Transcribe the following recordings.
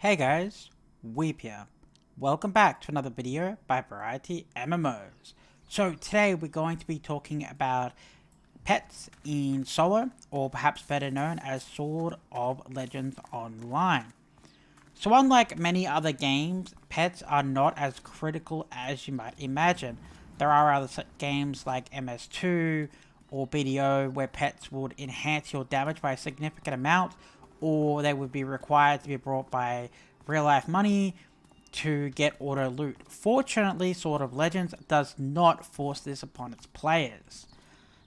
Hey guys, Weep here. Welcome back to another video by VarietyMMOs. So today we're going to be talking about pets in solo, or perhaps better known as Sword of Legends Online. So unlike many other games, pets are not as critical as you might imagine. There are other games like MS2 or BDO where pets would enhance your damage by a significant amount, or they would be required to be brought by real life money to get auto loot. Fortunately, Sword of Legends does not force this upon its players.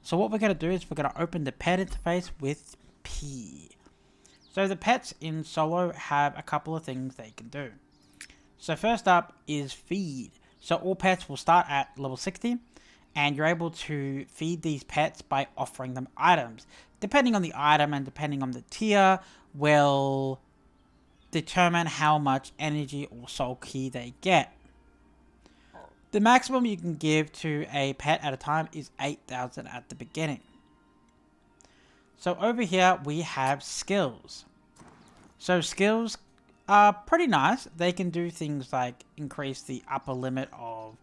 So what we're going to do is we're going to open the pet interface with P. So the pets in solo have a couple of things they can do. So first up is feed. So all pets will start at level 60, and you're able to feed these pets by offering them items. Depending on the item and depending on the tier, will determine how much energy or soul key they get. The maximum you can give to a pet at a time is 8,000 at the beginning. So over here we have skills. So skills are pretty nice. They can do things like increase the upper limit of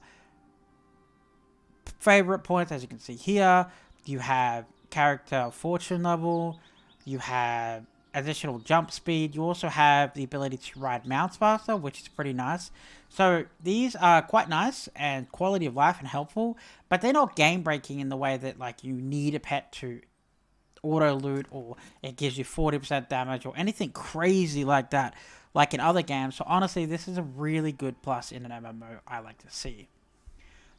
favorite points, as you can see here. You have character fortune level, you have additional jump speed, you also have the ability to ride mounts faster, which is pretty nice. So these are quite nice and quality of life and helpful, but they're not game breaking in the way that like you need a pet to auto loot, or it gives you 40% damage or anything crazy like that, like in other games. So honestly, this is a really good plus in an MMO I like to see.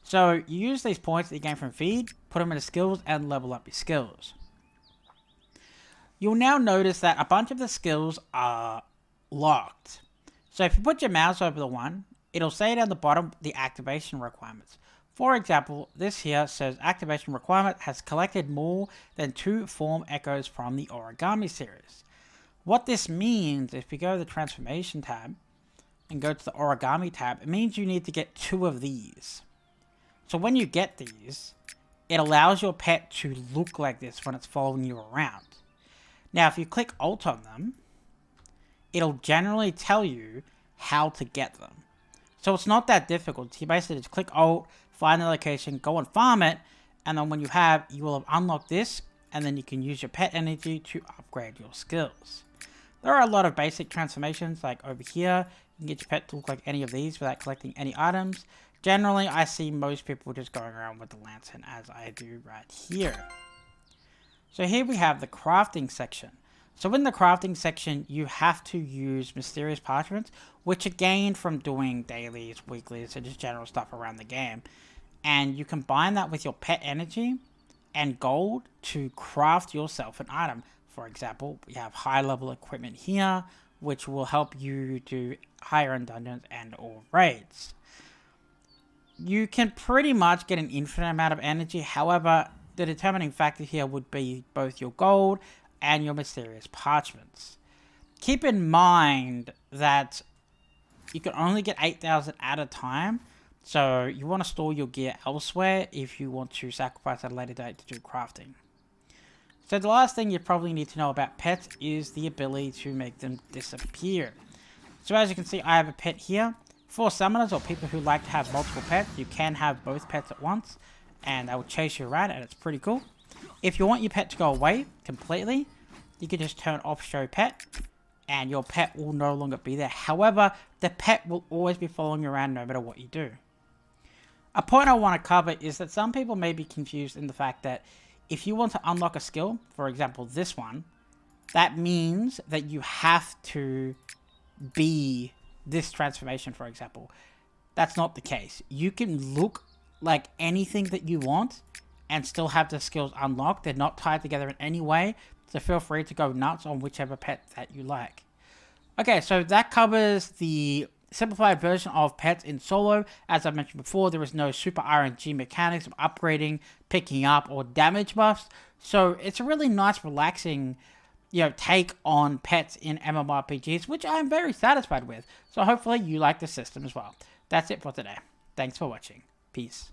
So you use these points that you gain from feed, put them into skills, and level up your skills. You'll now notice that a bunch of the skills are locked. So if you put your mouse over the one, it'll say down the bottom the activation requirements. For example, this here says activation requirement has collected more than 2 form echoes from the origami series. What this means, if you go to the transformation tab and go to the origami tab, it means you need to get 2 of these. So when you get these, it allows your pet to look like this when it's following you around. Now, if you click Alt on them, it'll generally tell you how to get them. So it's not that difficult. You basically just click Alt, find the location, go and farm it, and then when you have, you will have unlocked this, and then you can use your pet energy to upgrade your skills. There are a lot of basic transformations, like over here, you can get your pet to look like any of these without collecting any items. Generally, I see most people just going around with the lantern, as I do right here. So here we have the crafting section. So in the crafting section, you have to use mysterious parchments, which are gained from doing dailies, weeklies, and just general stuff around the game. And you combine that with your pet energy and gold to craft yourself an item. For example, we have high level equipment here, which will help you do higher end dungeons and or raids. You can pretty much get an infinite amount of energy. However, the determining factor here would be both your gold and your mysterious parchments. Keep in mind that you can only get 8,000 at a time, so you want to store your gear elsewhere if you want to sacrifice at a later date to do crafting. So the last thing you probably need to know about pets is the ability to make them disappear. So as you can see, I have a pet here. For summoners or people who like to have multiple pets, you can have both pets at once, and they will chase you around, and it's pretty cool. If you want your pet to go away completely, you can just turn off show pet, and your pet will no longer be there. However, the pet will always be following you around no matter what you do. A point I want to cover is that some people may be confused in the fact that if you want to unlock a skill, for example this one, that means that you have to be this transformation, for example. That's not the case. You can look like anything that you want and still have the skills unlocked. They're not tied together in any way, so feel free to go nuts on whichever pet that you like. Okay, so that covers the simplified version of pets in solo. As I mentioned before, there is no super RNG mechanics of upgrading, picking up, or damage buffs. So it's a really nice, relaxing, take on pets in MMORPGs, which I'm very satisfied with. So hopefully you like the system as well. That's it for today. Thanks for watching. Peace.